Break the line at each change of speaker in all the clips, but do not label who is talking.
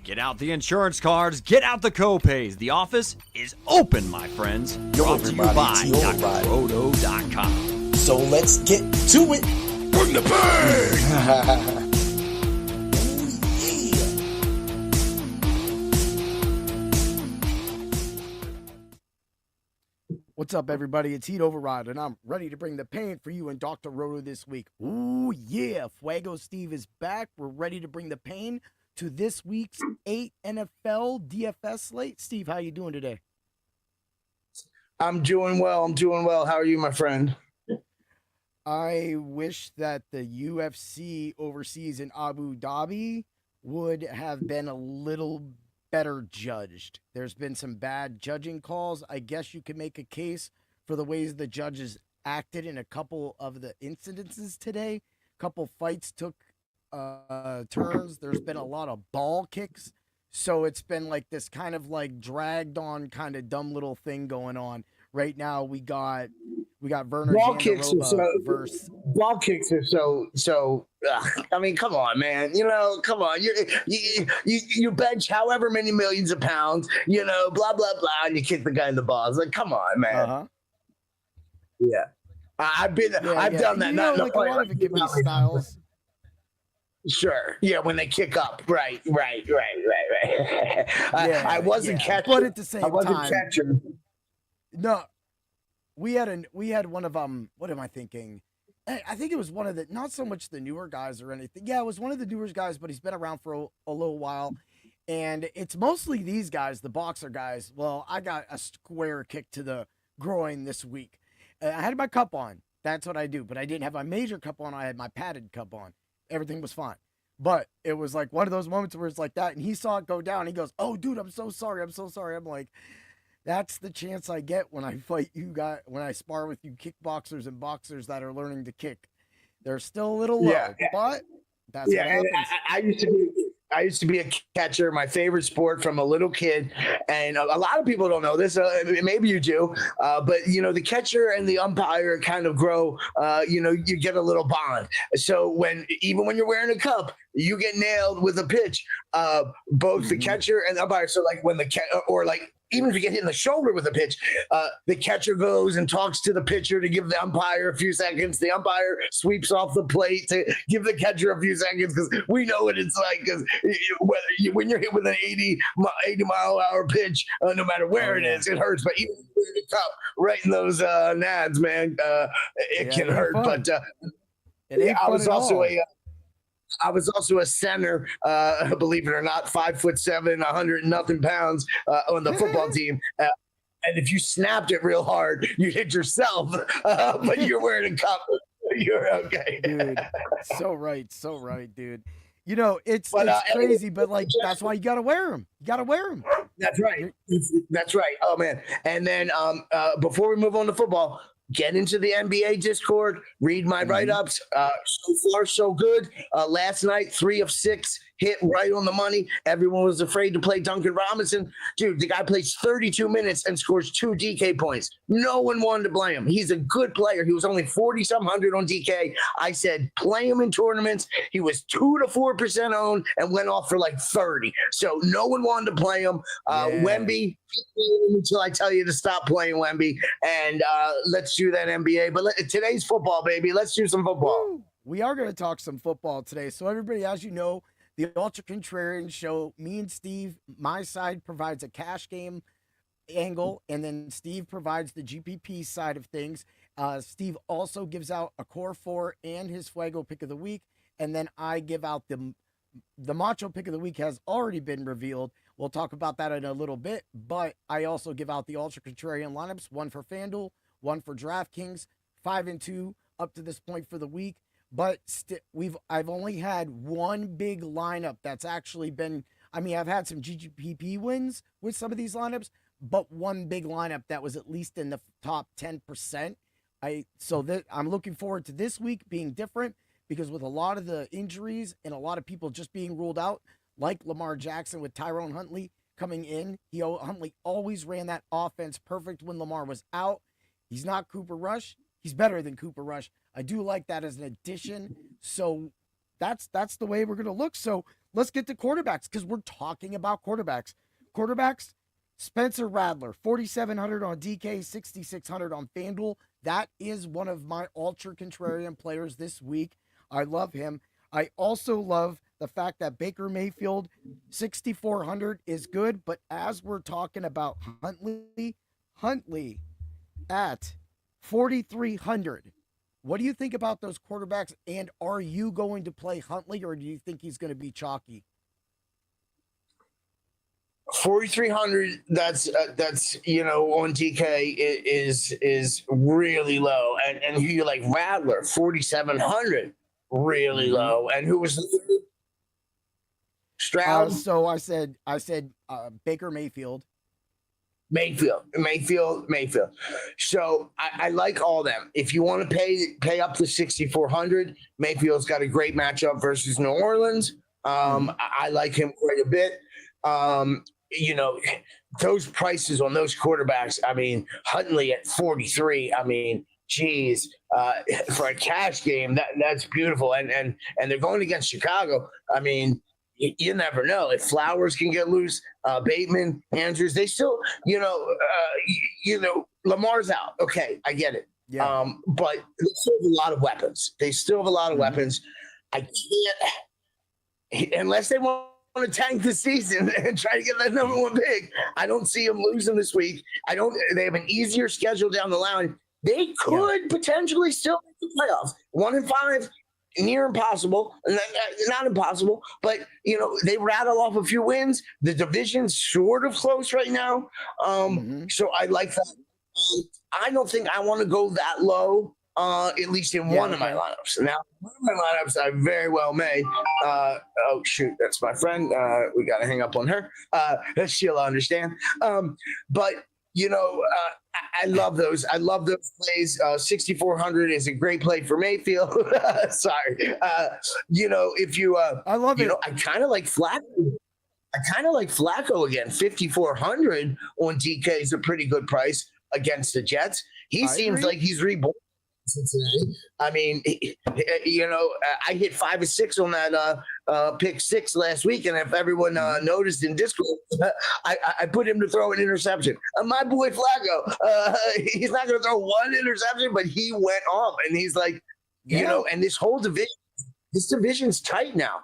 Get out the insurance cards, get out the co-pays. The office is open, my friends. Brought to you by drroto.com.
So let's get to it.
Bring the pain!
What's up, everybody? It's Heat Override, and I'm ready to bring the pain for you and Dr. Roto this week. Ooh, yeah. Fuego Steve is back. We're ready to bring the pain to this week's 8 NFL DFS slate. Steve, how you doing today?
I'm doing well. How are you, my friend?
I wish that the UFC overseas in Abu Dhabi would have been a little better judged. There's been some bad judging calls. I guess you could make a case for the ways the judges acted in a couple of the incidences today. A couple fights took turns. There's been a lot of ball kicks. So it's been like this kind of like dragged on kind of dumb little thing going on. Right now we got Werner Jandiroba versus
ball kicks are so I mean, come on, man. Come on. You bench however many millions of pounds, blah blah blah, and you kick the guy in the balls. Like, come on, man.
Uh-huh.
Yeah. I've done that. Not
like a lot of it give me styles.
Sure. Yeah, when they kick up. Right. I wasn't catcher.
But at the same time,
I wasn't catcher.
No, we had one of what am I thinking? I think it was one of the, not so much the newer guys or anything. Yeah, it was one of the newer guys, but he's been around for a little while. And it's mostly these guys, the boxer guys. Well, I got a square kick to the groin this week. I had my cup on. That's what I do. But I didn't have my major cup on. I had my padded cup on. Everything was fine. But it was like one of those moments where it's like that. And he saw it go down. He goes, "Oh, dude, I'm so sorry. I'm so sorry." I'm like, that's the chance I get when I fight you guys, when I spar with you kickboxers and boxers that are learning to kick. They're still a little low, but that's what happens.
I used to be a catcher, my favorite sport from a little kid. And a lot of people don't know this. Maybe you do. But, the catcher and the umpire kind of grow, you get a little bond. So even when you're wearing a cup, you get nailed with a pitch, both the catcher and the umpire. So like when even if you get hit in the shoulder with a pitch, the catcher goes and talks to the pitcher to give the umpire a few seconds. The umpire sweeps off the plate to give the catcher a few seconds because we know what it's like. Because when you're hit with an 80-mile-an-hour pitch, no matter where it is, it hurts. But even if you cup right in those nads, man, it can hurt. Fun. But I was also a center, believe it or not, 5'7", 100 and nothing pounds on the football team. And if you snapped it real hard, you hit yourself. But you're wearing a cup. You're okay.
Dude, so right, dude. It's crazy, but like that's why you gotta wear them.
That's right. Oh man. And then before we move on to football, get into the NBA Discord, read my write-ups. So far, so good. Last night, 3 of 6 hit right on the money. Everyone was afraid to play Duncan Robinson. Dude, the guy plays 32 minutes and scores 2 DK points. No one wanted to play him. He's a good player. He was only 40-some hundred on DK. I said, play him in tournaments. He was 2 to 4% owned and went off for like 30. So no one wanted to play him. Wemby, until I tell you to stop playing Wemby. And let's do that NBA. But today's football, baby. Let's do some football.
We are going to talk some football today. So everybody, as you know, the Ultra Contrarian show, me and Steve, my side provides a cash game angle, and then Steve provides the GPP side of things. Steve also gives out a core 4 and his Fuego pick of the week, and then I give out the Macho pick of the week has already been revealed. We'll talk about that in a little bit, but I also give out the Ultra Contrarian lineups, 1 for FanDuel, 1 for DraftKings, 5 and 2 up to this point for the week. But I've only had one big lineup that's actually been, I've had some GPP wins with some of these lineups, but one big lineup that was at least in the top 10%. I'm looking forward to this week being different because with a lot of the injuries and a lot of people just being ruled out, like Lamar Jackson with Tyrone Huntley coming in, Huntley always ran that offense perfect when Lamar was out. He's not Cooper Rush. He's better than Cooper Rush. I do like that as an addition. So that's the way we're going to look. So let's get to quarterbacks because we're talking about quarterbacks. Quarterbacks, Spencer Radler, 4,700 on DK, 6,600 on FanDuel. That is one of my ultra contrarian players this week. I love him. I also love the fact that Baker Mayfield, 6,400 is good, but as we're talking about Huntley at 4,300. What do you think about those quarterbacks, and are you going to play Huntley, or do you think he's going to be chalky?
4,300. That's on DK is really low, and who you like Rattler 4,700, really low. And who was the Stroud?
So I said Baker Mayfield.
Mayfield. So I like all them. If you want to pay up to 6,400, Mayfield's got a great matchup versus New Orleans. I like him quite a bit. Those prices on those quarterbacks. I mean, Huntley at 43. I mean, geez, for a cash game, that's beautiful. And they're going against Chicago. I mean, you never know if Flowers can get loose. Bateman, Andrews, they still, Lamar's out. Okay, I get it.
Yeah.
But they still have a lot of weapons. I can't, unless they want to tank the season and try to get that number one pick. I don't see them losing this week. They have an easier schedule down the line. They could potentially still make the playoffs. 1-5. Near impossible, not impossible, but they rattle off a few wins. The division's sort of close right now, so I like that. I don't think I want to go that low, at least in one of my lineups. Now, one of my lineups I very well may. Oh shoot, that's my friend. We got to hang up on her. She'll understand. But I love those. I love those plays. 6,400 is a great play for Mayfield. Sorry. If you,
I love it.
I kind of like Flacco. Again. 5,400 on DK is a pretty good price against the Jets. He seems like he's reborn. Cincinnati. I mean, I hit 5 or 6 on that pick 6 last week, and if everyone noticed in Discord, I put him to throw an interception. My boy Flacco, he's not going to throw one interception, but he went off, and he's like, and this whole division's tight now.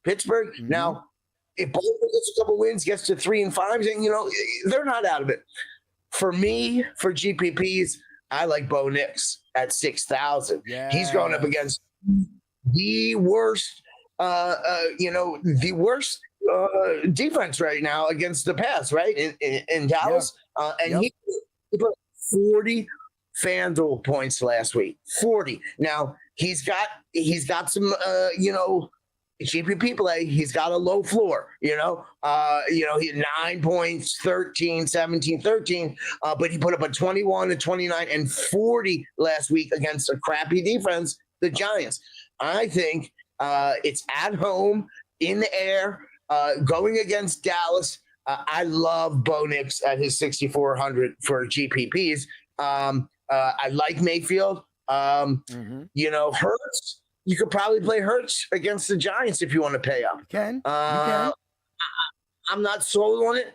Pittsburgh now. If Baltimore gets a couple wins, gets to 3 and 5, then they're not out of it. For me, for GPPs, I like Bo Nix at 6,000. Yeah. He's going up against the worst, defense right now against the pass, right? In Dallas. He put 40 FanDuel points last week. 40. Now he's got some, GPP play. He's got a low floor, he had 9 points, 13, 17, 13, but he put up a 21, a 29, and 40 last week against a crappy defense, the Giants. I think it's at home, in the air, going against Dallas. I love Bo Nix at his 6,400 for GPPs. I like Mayfield. Hurts. You could probably play Hurts against the Giants if you want to pay up.
You can.
I'm not sold on it.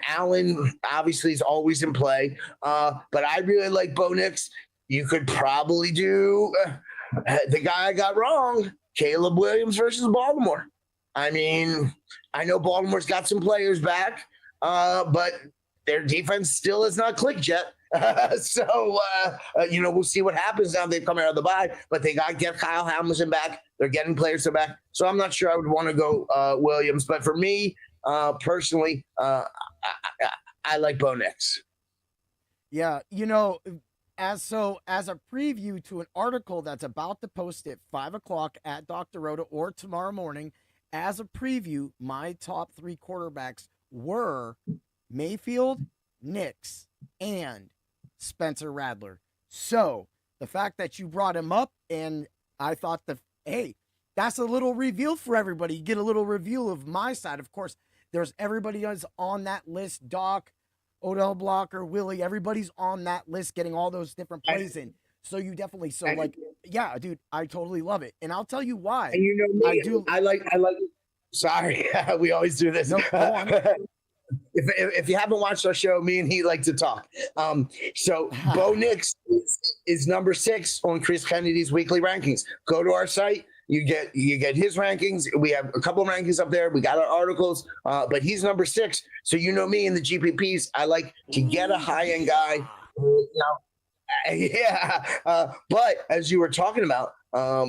Allen obviously is always in play, but I really like Bo Nix. You could probably do the guy I got wrong, Caleb Williams versus Baltimore. I mean, I know Baltimore's got some players back, but their defense still has not clicked yet. We'll see what happens now. They've come out of the bye, but they got to get Kyle Hamilton back. They're getting players back. So I'm not sure I would want to go Williams. But for me, personally, I like Bo Nix.
Yeah, as a preview to an article that's about to post at 5:00 at Dr. Rhoda or tomorrow morning, as a preview, my top 3 quarterbacks were Mayfield, Nix, and Spencer Radler. So the fact that you brought him up, and I thought that's a little reveal for everybody. You get a little reveal of my side. Of course, there's everybody else on that list. Doc, Odell Blocker, Willie, everybody's on that list getting all those different plays in. So you definitely, so like, yeah, dude, I totally love it. And I'll tell you why.
And you know me,
I do.
I like. Sorry, we always do this.
No, go on.
If you haven't watched our show, me and he like to talk. So Bo Nix is number 6 on Chris Kennedy's weekly rankings. Go to our site. You get his rankings. We have a couple of rankings up there. We got our articles, but he's number 6. So you know me in the GPPs. I like to get a high end guy. But as you were talking about,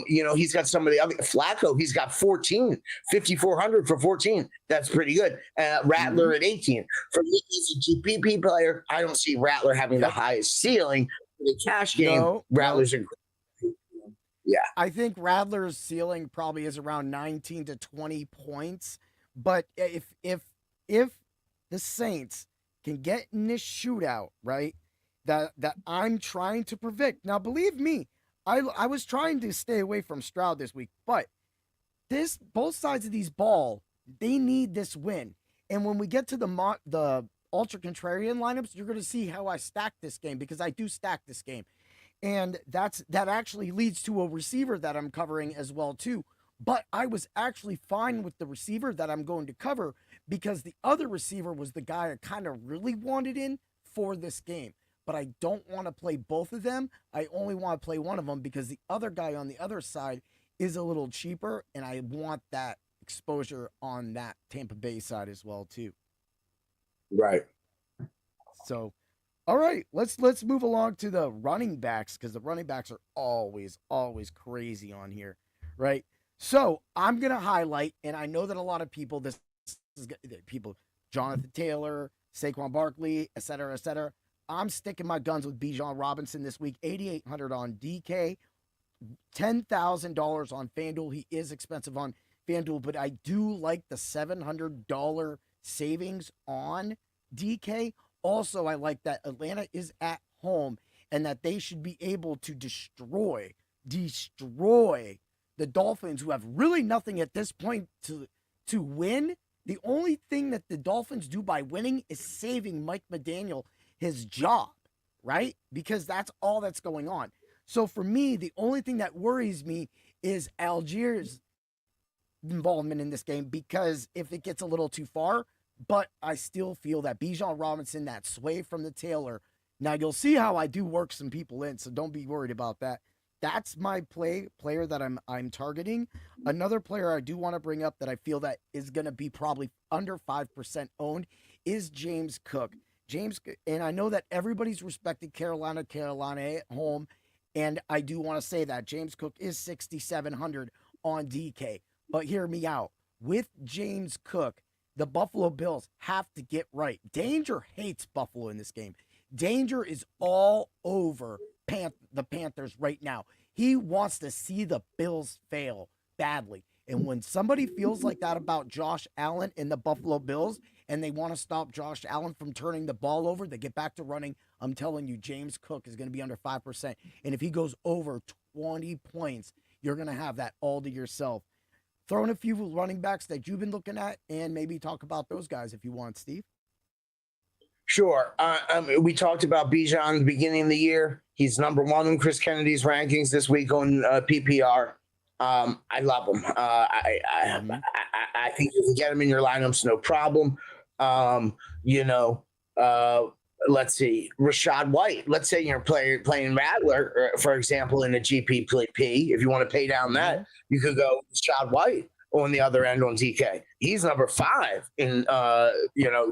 he's got some of the other Flacco. He's got 14, 5,400 for 14. That's pretty good. Rattler at 18. For me as a GPP player, I don't see Rattler having the highest ceiling. For the cash game, Rattler's a yeah.
I think Rattler's ceiling probably is around 19 to 20 points. But if the Saints can get in this shootout, right, that I'm trying to predict. Now, believe me, I was trying to stay away from Stroud this week, but both sides of these ball, they need this win. And when we get to the Ultra Contrarian lineups, you're going to see how I stack this game, because I do stack this game. And that actually leads to a receiver that I'm covering as well too. But I was actually fine with the receiver that I'm going to cover, because the other receiver was the guy I kind of really wanted in for this game. But I don't want to play both of them. I only want to play one of them because the other guy on the other side is a little cheaper, and I want that exposure on that Tampa Bay side as well too.
Right.
So, all right, let's move along to the running backs, because the running backs are always crazy on here, right? So I'm gonna highlight, and I know that a lot of people, Jonathan Taylor, Saquon Barkley, et cetera. I'm sticking my guns with Bijan Robinson this week. 8,800 on DK, $10,000 on FanDuel. He is expensive on FanDuel, but I do like the $700 savings on DK. Also, I like that Atlanta is at home and that they should be able to destroy the Dolphins, who have really nothing at this point to win. The only thing that the Dolphins do by winning is saving Mike McDaniel his job, right? Because that's all that's going on. So for me, the only thing that worries me is Algiers' involvement in this game, because if it gets a little too far, but I still feel that Bijan Robinson, that sway from the Taylor. Now you'll see how I do work some people in, so don't be worried about that. That's my player that I'm targeting. Another player I do want to bring up that I feel that is going to be probably under 5% owned is James Cook. And I know that everybody's respected Carolina at home, and I do want to say that James Cook is 6,700 on DK. But hear me out. With James Cook, the Buffalo Bills have to get right. Danger hates Buffalo in this game. Danger is all over the Panthers right now. He wants to see the Bills fail badly. And when somebody feels like that about Josh Allen and the Buffalo Bills, and they want to stop Josh Allen from turning the ball over, they get back to running. I'm telling you, James Cook is going to be under 5%. And if he goes over 20 points, you're going to have that all to yourself. Throw in a few running backs that you've been looking at, and maybe talk about those guys if you want, Steve.
Sure. We talked about Bijan at the beginning of the year. He's number 1 on Chris Kennedy's rankings this week on PPR. I love him. I think you can get him in your lineups, no problem. Let's see, Rashad White. Let's say you're playing Rattler, for example, in a GPP. If you want to pay down that, you could go Rashad White on the other end on DK. He's number 5 in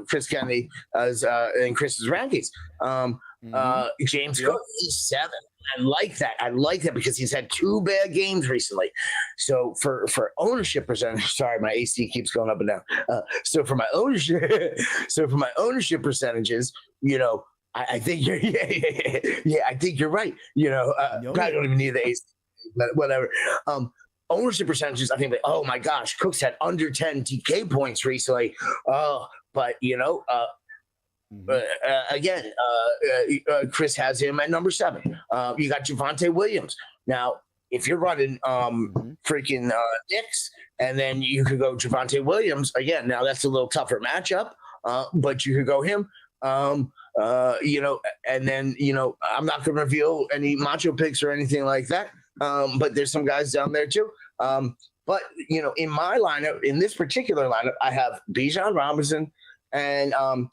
Chris Kennedy in Chris's rankings. James Cook, he's 7. I like that because he's had 2 bad games recently. So for ownership percentage, sorry, my AC keeps going up and down. So for my ownership percentages, I think you're I think you're right. Probably don't even need the AC, but whatever. Ownership percentages, I think, oh my gosh, Cook's had under 10 DK points recently. But Chris has him at number 7. You got Javonte Williams. Now, if you're running freaking Knicks, and then you could go Javonte Williams again. Now that's a little tougher matchup, but you could go him. and then, I'm not going to reveal any macho picks or anything like that. But there's some guys down there too. But, in my lineup, in this particular lineup, I have Bijan Robinson and I'm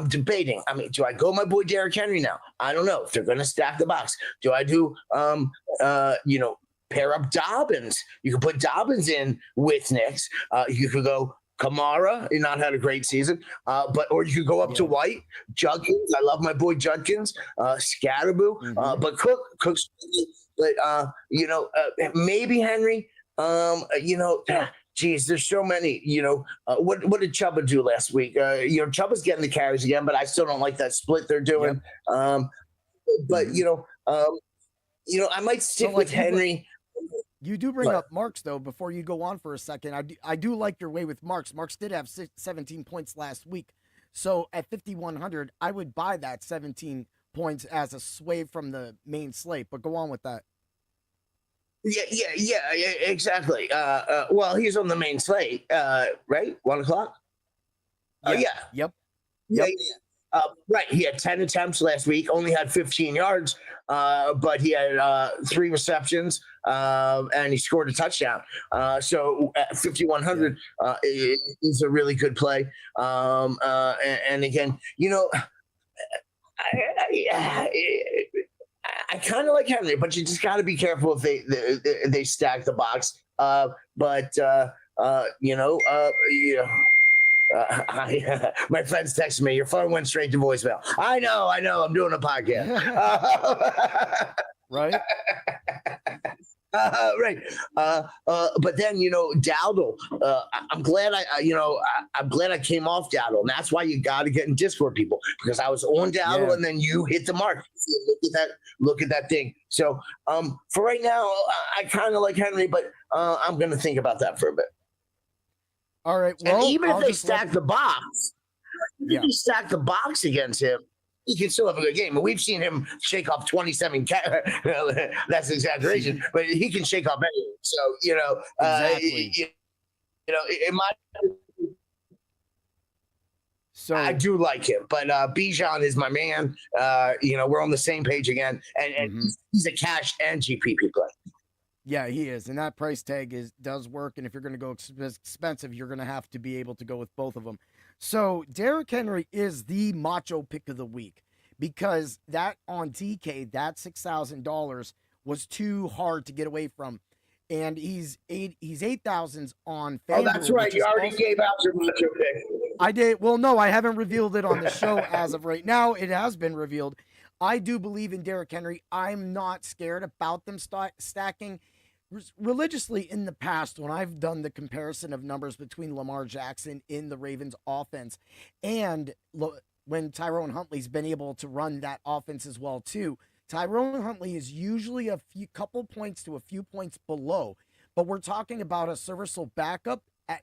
debating. I mean, do I go my boy Derrick Henry now? I don't know. If they're going to stack the box. Do I do, pair up Dobbins? You can put Dobbins in with Knicks. You could go Kamara. He not had a great season. Or you could go up to White. Judkins. I love my boy Judkins. Scatterboo. But Cook's. But, maybe Henry. Geez, there's so many. What did Chuba do last week? Chuba's getting the carries again, but I still don't like that split they're doing. But I might stick with Henry.
You do bring up Marks though. Before you go on for a second, I do like your way with Marks. Marks did have 17 points last week, so at 5,100, I would buy that 17 points as a sway from the main slate. But go on with that.
Yeah, exactly. Well, he's on the main slate, right? 1:00.
Yep.
Right. He had 10 attempts last week, only had 15 yards, but he had 3 receptions, and he scored a touchdown. So at 5,100 is a really good play. And again, I kind of like Henry, but you just got to be careful if they stack the box. My friends texted me, your phone went straight to voicemail. I know, I'm doing a podcast.
Right.
Right. But then, Dowdle, I'm glad I'm glad I came off Dowdle. And that's why you got to get in Discord, people, because I was on Dowdle and then you hit the mark. Look at that thing. So for right now, I kind of like Henry, but I'm going to think about that for a bit.
All right. Well,
and even if they stack the box, if you stack the box against him, he can still have a good game. And we've seen him shake off 27 that's exaggeration, but he can shake off anything. So,
exactly.
it might. So I do like him, but Bijan is my man. We're on the same page again, and he's a cash and GPP play.
Yeah, he is, and that price tag does work. And if you're going to go expensive, you're going to have to be able to go with both of them. So Derrick Henry is the macho pick of the week because that on DK, that $6,000 was too hard to get away from, and he's 8,000s on FanDuel.
Oh, that's right. You already gave out your macho pick.
I did. Well, no, I haven't revealed it on the show as of right now. It has been revealed. I do believe in Derrick Henry. I'm not scared about them stacking. Religiously in the past, when I've done the comparison of numbers between Lamar Jackson in the Ravens offense and when Tyrone Huntley's been able to run that offense as well too, Tyrone Huntley is usually a couple points to a few points below, but we're talking about a serviceable backup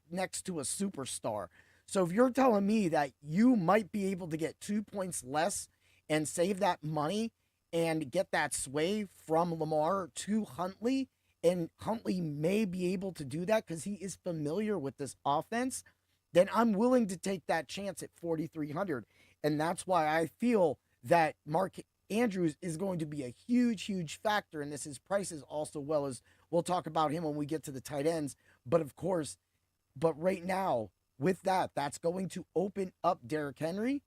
next to a superstar. So if you're telling me that you might be able to get 2 points less and save that money and get that sway from Lamar to Huntley, and Huntley may be able to do that because he is familiar with this offense, then I'm willing to take that chance at 4,300. And that's why I feel that Mark Andrews is going to be a huge, huge factor in this. His prices also, well as we'll talk about him when we get to the tight ends. But of course, right now with that's going to open up Derrick Henry.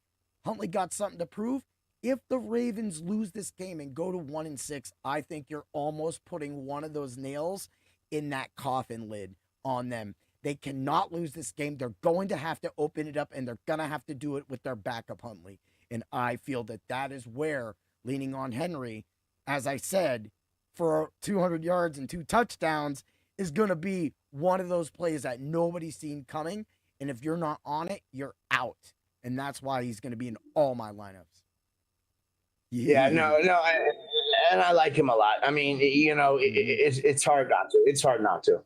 Huntley got something to prove. If the Ravens lose this game and go to 1-6, I think you're almost putting one of those nails in that coffin lid on them. They cannot lose this game. They're going to have to open it up, and they're going to have to do it with their backup Huntley. And I feel that is where leaning on Henry, as I said, for 200 yards and 2 touchdowns is going to be one of those plays that nobody's seen coming. And if you're not on it, you're out. And that's why he's going to be in all my lineups.
Yeah, no, and I like him a lot. I mean, it's hard not to. It's hard not to.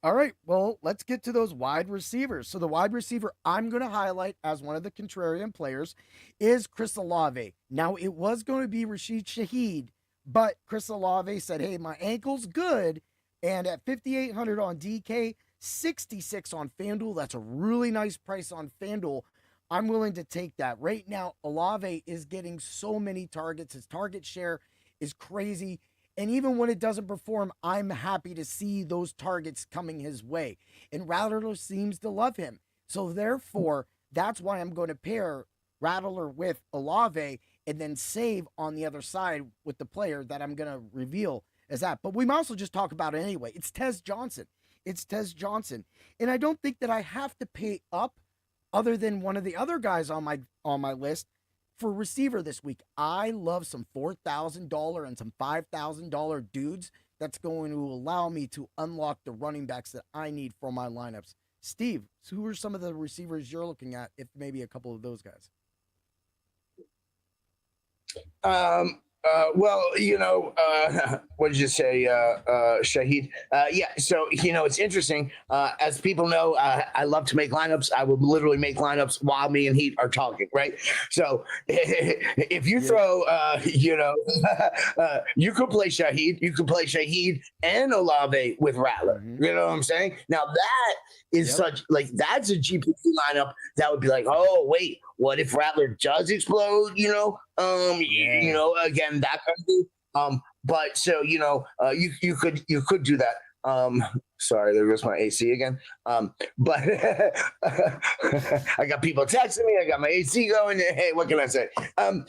All right, well, let's get to those wide receivers. So the wide receiver I'm going to highlight as one of the contrarian players is Chris Olave. Now, it was going to be Rashid Shaheed, but Chris Olave said, hey, my ankle's good, and at 5,800 on DK, 66 on FanDuel, that's a really nice price on FanDuel. I'm willing to take that. Right now, Olave is getting so many targets. His target share is crazy. And even when it doesn't perform, I'm happy to see those targets coming his way. And Rattler seems to love him. So therefore, that's why I'm going to pair Rattler with Olave and then save on the other side with the player that I'm going to reveal as that. But we might also just talk about it anyway. It's Tez Johnson. It's Tez Johnson. And I don't think that I have to pay up other than one of the other guys on my list for receiver this week. I love some $4,000 and some $5,000 dudes that's going to allow me to unlock the running backs that I need for my lineups. Steve, so who are some of the receivers you're looking at, if maybe a couple of those guys?
Well, what did you say, Shahid? Yeah, so, it's interesting. As people know, I love to make lineups. I will literally make lineups while me and Heat are talking, right? So if you throw, you could play Shahid. You could play Shahid and Olave with Rattler. Mm-hmm. You know what I'm saying? Now that is that's a GPP lineup that would be like, oh, wait, what if Rattler does explode? Again, that kind of thing. But so you could do that. Sorry, there goes my AC again. But I got people texting me. I got my AC going. Hey, what can I say? But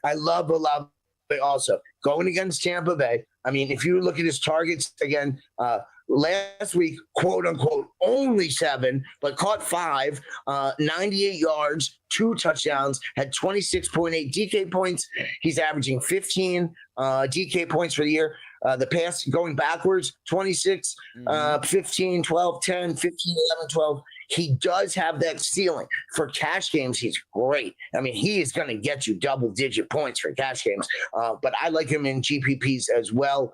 I love Olave also going against Tampa Bay. I mean, if you look at his targets again, last week, quote unquote, only 7, but caught 5, 98 yards, 2 touchdowns, had 26.8 DK points. He's averaging 15 DK points for the year. The pass going backwards, 26, 15, 12, 10, 15, 11, 12. He does have that ceiling. For cash games, he's great. I mean, he is going to get you double-digit points for cash games. But I like him in GPPs as well,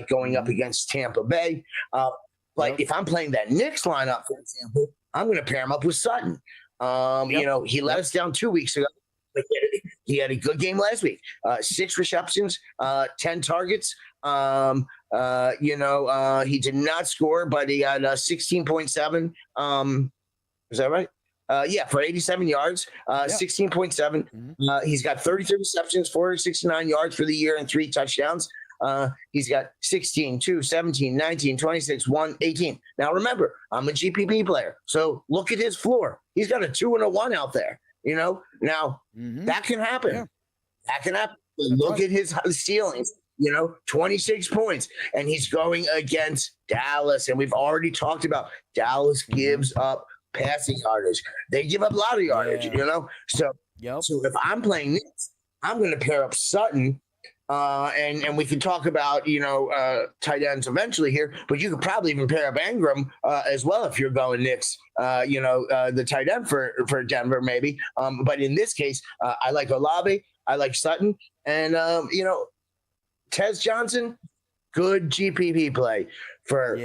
going up against Tampa Bay. If I'm playing that Knicks lineup, for example, I'm going to pair him up with Sutton. He let us down 2 weeks ago. He had a good game last week. 6 receptions, 10 targets. He did not score, but he had 16.7. Is that right? For 87 yards, 16.7. He's got 33 receptions, 469 yards for the year, and 3 touchdowns. He's got 16, 2, 17, 19, 26, 1, 18. Now, remember, I'm a GPP player, so look at his floor. He's got a 2 and a 1 out there. Now that can happen. Yeah. That can happen. Look at his ceilings. 26 points, and he's going against Dallas. And we've already talked about Dallas gives up passing yardage. They give up a lot of yardage, So if I'm playing this, I'm going to pair up Sutton, and we can talk about, tight ends eventually here, but you could probably even pair up Ingram as well if you're going Knicks, the tight end for Denver maybe. But in this case, I like Olave, I like Sutton, and, Tez Johnson, good GPP play for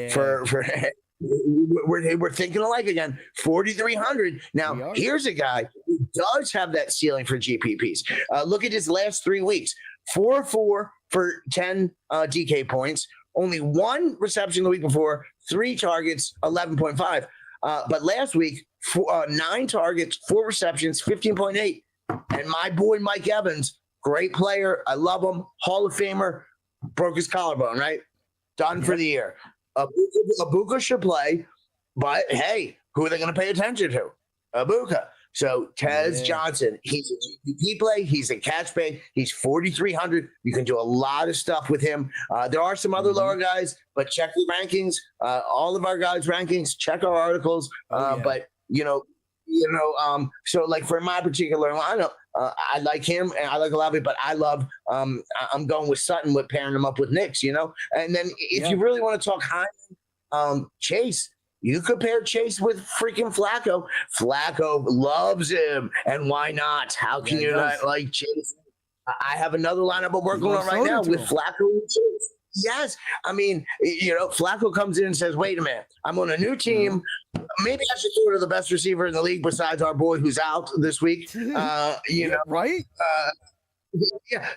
we're thinking alike again. 4,300. Now here's a guy who does have that ceiling for GPPs. Look at his last 3 weeks: 4-4 for 10 DK points. Only 1 reception the week before, 3 targets, 11.5. But last week, 9 targets, 4 receptions, 15.8. And my boy Mike Evans, great player. I love him. Hall of Famer. Broke his collarbone, right? Done for the year. Abuka should play, but hey, who are they going to pay attention to? Abuka. So Tez Johnson, he's a GPP play. He's a catch pay. He's 4,300. You can do a lot of stuff with him. There are some other lower guys, but check the rankings. All of our guys' rankings. Check our articles. But so like for my particular lineup, I like him and I like Olave, but I love, I'm going with Sutton with pairing him up with Knicks, and then if you really want to talk high, Chase, you could pair Chase with freaking Flacco. Flacco loves him. And why not? How can you not like Chase? I have another lineup I'm working on right now with Flacco and Chase. Yes. I mean, Flacco comes in and says, wait a minute, I'm on a new team. Maybe I should throw to the best receiver in the league besides our boy who's out this week.
Right?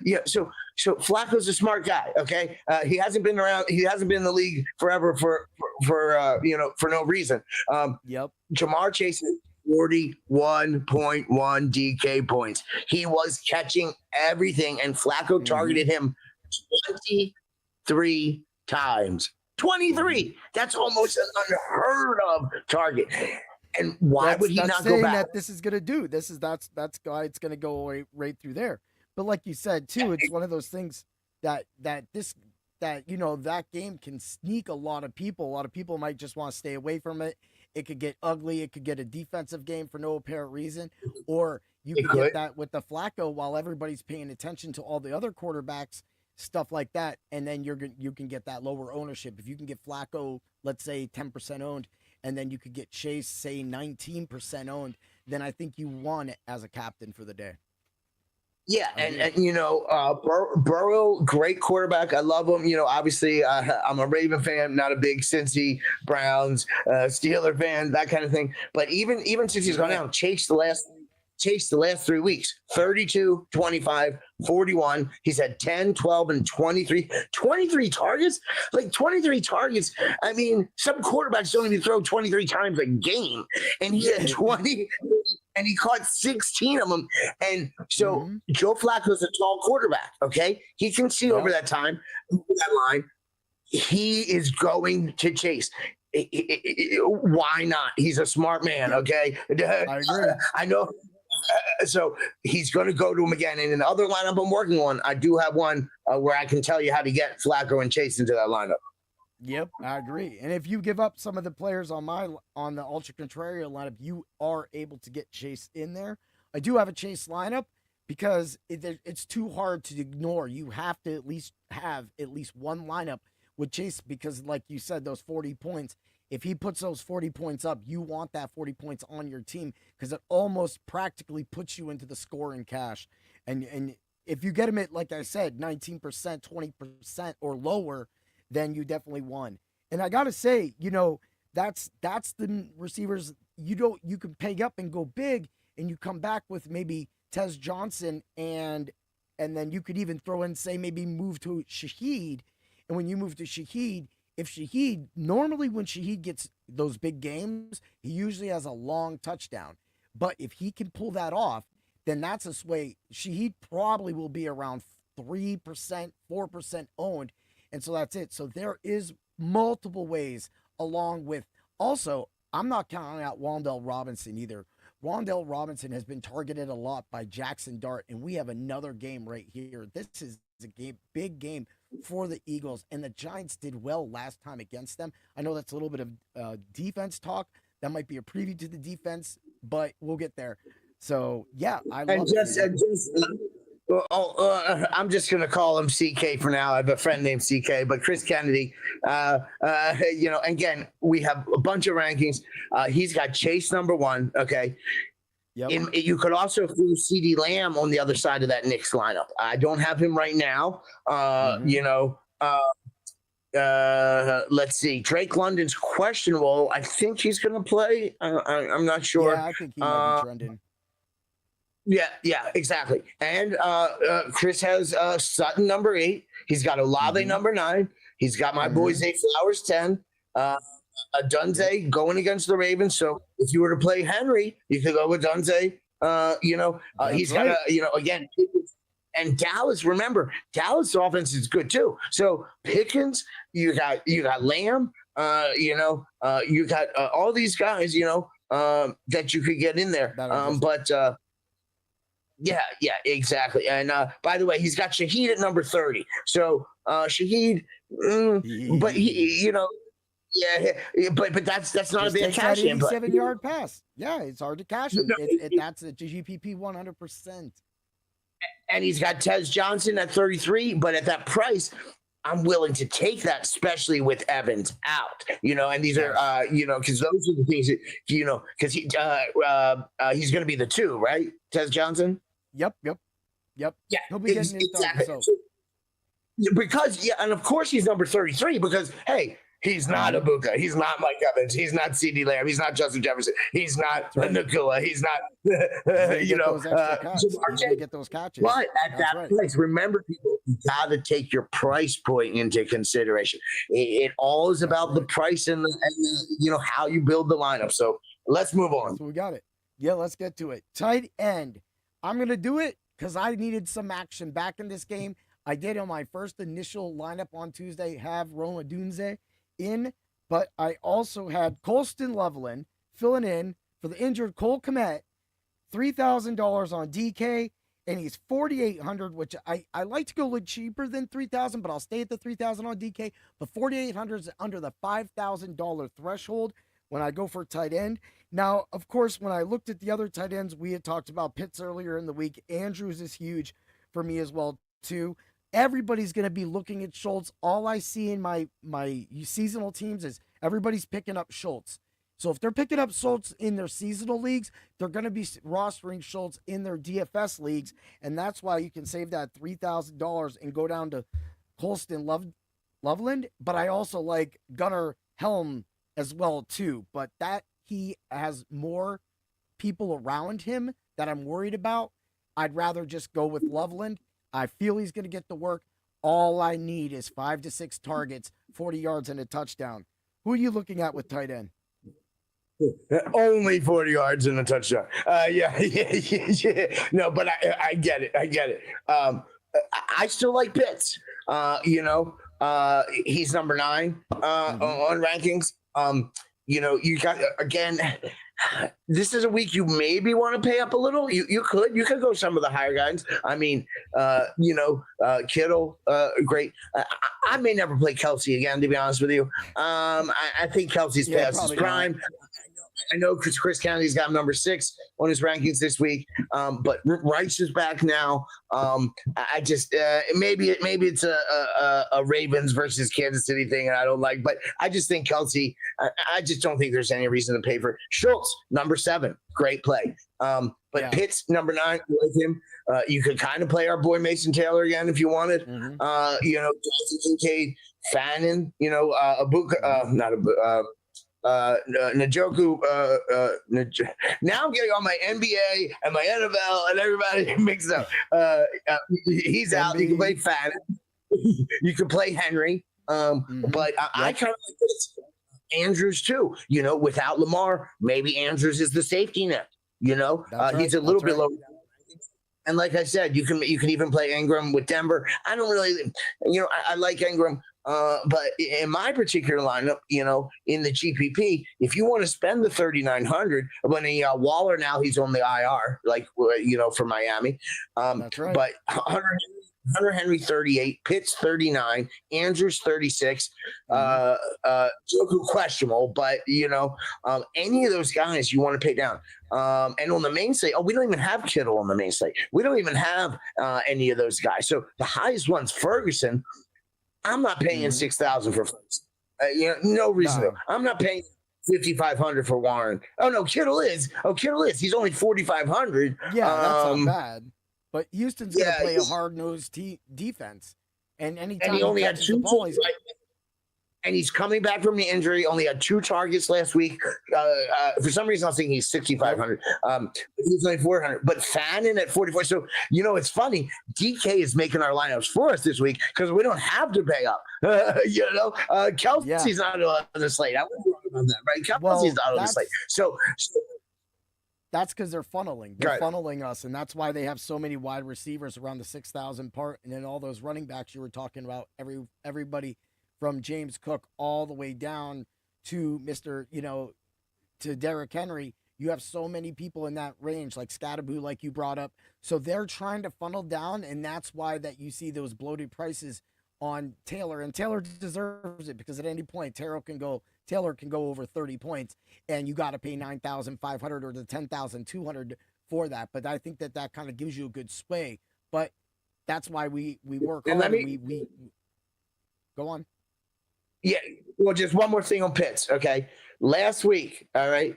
Yeah. So Flacco's a smart guy. Okay, he hasn't been around. He hasn't been in the league forever for no reason.
Yep.
Jamar Chase is 41.1 DK points. He was catching everything, and Flacco targeted him 23 times. 23. That's almost an unheard of target. And why would he not go back?
That this is gonna do. That's guy. It's gonna go right through there. But like you said too, it's one of those things that that game can sneak a lot of people. A lot of people might just want to stay away from it. It could get ugly. It could get a defensive game for no apparent reason, or you could get that with the Flacco while everybody's paying attention to all the other quarterbacks, stuff like that, and then you can get that lower ownership. If you can get Flacco, let's say 10% owned, and then you could get Chase, say 19% owned, then I think you won it as a captain for the day.
Yeah, and Burrow, great quarterback. I love him. Obviously, I'm a Raven fan, not a big Cincy, Browns, Steeler fan, that kind of thing. But even since he's gone down, Chase the last 3 weeks, 32, 25, 41. He's had 10, 12, and 23. 23 targets? Like 23 targets. I mean, some quarterbacks don't even throw 23 times a game. And he had 20, and he caught 16 of them. And so Joe Flacco's a tall quarterback, okay? He can see over that time, that line. He is going to chase. Why not? He's a smart man, okay?
I agree.
I know. So he's going to go to him again. And in the other lineup I'm working on, I do have one where I can tell you how to get Flacco and Chase into that lineup.
Yep, I agree. And if you give up some of the players on the Ultra Contrarian lineup, you are able to get Chase in there. I do have a Chase lineup because it's too hard to ignore. You have to have at least one lineup with Chase because, like you said, those 40 points. If he puts those 40 points up, you want that 40 points on your team because it almost practically puts you into the scoring cash. And if you get him at, like I said, 19%, 20% or lower, then you definitely won. And I got to say, that's the receivers you can pay up and go big and you come back with maybe Tez Johnson and then you could even throw in, say, maybe move to Shaheed. And when you move to Shaheed, normally when Shaheed gets those big games, he usually has a long touchdown. But if he can pull that off, then that's a sway. Shaheed probably will be around 3%, 4% owned. And so that's it. So there is multiple ways along with, also, I'm not counting out Wan'Dale Robinson either. Wan'Dale Robinson has been targeted a lot by Jackson Dart, and we have another game right here. This is a big game for the Eagles, and the Giants did well last time against them. I know that's a little bit of defense talk. That might be a preview to the defense, but we'll get there. So, yeah, I love it.
I'm just going to call him CK for now. I have a friend named CK, but Chris Kennedy, again, we have a bunch of rankings. He's got Chase number 1. Okay. Yep. You could also do CeeDee Lamb on the other side of that Knicks lineup. I don't have him right now. Let's see. Drake London's questionable. I think he's going to play. I'm not sure.
Yeah, I think he might be trending.
Yeah, exactly. And Chris has Sutton number 8. He's got Olave number 9. He's got my boy Zay Flowers 10. Dunze going against the Ravens. So if you were to play Henry, you could go with Dunze. He's got again. And Dallas, remember, Dallas offense is good too. So Pickens, you got Lamb, you got all these guys, that you could get in there. Yeah, exactly. And by the way, he's got Shaheed at number 30. So Shaheed, but he, but that's not
just
a bad cash in.
87-yard pass. Yeah, it's hard to cash him. That's a GPP 100%.
And he's got Tez Johnson at 33, but at that price, I'm willing to take that, especially with Evans out, and these are, because those are the things that, because he's going to be the 2, right? Tez Johnson?
Yep. Yeah, he'll be getting
exactly. Because, and of course he's number 33 because, hey, He's not Ibuka. He's not Mike Evans. He's not CeeDee Lamb. He's not Justin Jefferson. He's not Nakua. He's not,
get those catches.
But at that price, remember, people, you got to take your price point into consideration. It all is about the price and the how you build the lineup. So let's move on.
So we got it. Yeah, let's get to it. Tight end. I'm going to do it because I needed some action back in this game. I did on my first initial lineup on Tuesday have Roma Dunze in, but I also had Colston Loveland filling in for the injured Cole Kmet, $3,000 on DK, and he's 4,800, which I like to go a little cheaper than 3,000, but I'll stay at the 3,000 on DK. But 4,800 is under the $5,000 threshold when I go for tight end. Now, of course, when I looked at the other tight ends, we had talked about Pitts earlier in the week. Andrews is huge for me as well, too. Everybody's going to be looking at Schultz. All I see in my seasonal teams is everybody's picking up Schultz. So if they're picking up Schultz in their seasonal leagues, they're going to be rostering Schultz in their DFS leagues. And that's why you can save that $3,000 and go down to Colston Loveland. But I also like Gunnar Helm as well, too. But that he has more people around him that I'm worried about. I'd rather just go with Loveland. I feel he's going to get the work. All I need is 5 to 6 targets, 40 yards, and a touchdown. Who are you looking at with tight end?
Only 40 yards and a touchdown. Yeah. No, but I get it. I still like Pitts. He's number 9 on rankings. You got, again, this is a week you maybe want to pay up a little. You could go some of the higher guys. I mean, Kittle, great. I may never play Kelsey again, to be honest with you. I think Kelsey's past his prime. I know Chris Kennedy's got number 6 on his rankings this week, but Rice is back now. I just maybe it's a Ravens versus Kansas City thing, and I don't like. But I just think Kelsey. I just don't think there's any reason to pay for Schultz. Number 7, great play. Pitts number 9, like him. You could kind of play our boy Mason Taylor again if you wanted. Johnson Kincaid, Fannin. Ibuka, not Ibuka. Njoku, now I'm getting on my NBA and my NFL and everybody mixed up. He's out. You can play Fannin. You can play Henry. But I kind of like this. Andrews too. Without Lamar, maybe Andrews is the safety net. He's a little bit low. And like I said, you can even play Ingram with Denver. I don't really, I like Ingram. But in my particular lineup, in the GPP, if you want to spend the 3,900, when Waller now he's on the IR, for Miami.
That's right.
But Hunter Henry 38, Pitts 39, Andrews 36, Joku questionable, but any of those guys you want to pay down. And on the main slate, we don't even have Kittle on the main slate. We don't even have any of those guys. So the highest one's Ferguson. I'm not paying 6,000 for Ferguson. No reason to. I'm not paying 5,500 for Warren. Oh no, Kittle is. He's only 4,500.
Yeah, that's not bad. But Houston's going to play a hard-nosed defense. And anytime
he only had 2
ball,
and he's coming back from the injury, only had 2 targets last week. For some reason, I was thinking he's 6,500. He's only 400. But Fannin at 44. So, it's funny. DK is making our lineups for us this week because we don't have to pay up. Kelsey's not on the slate. I wouldn't worry about that, right? Kelsey's not on the slate. So
that's because they're funneling. They're funneling us, and that's why they have so many wide receivers around the 6,000 part, and then all those running backs you were talking about. Everybody from James Cook all the way down to to Derrick Henry. You have so many people in that range, like Scatterboo, like you brought up. So they're trying to funnel down, and that's why that you see those bloated prices on Taylor. And Taylor deserves it because at any point Taylor can go over 30 points, and you got to pay 9,500 or the 10,200 for that. But I think that kind of gives you a good sway. But that's why we work hard. We go on.
Yeah, well, just one more thing on Pitts, okay? Last week, all right,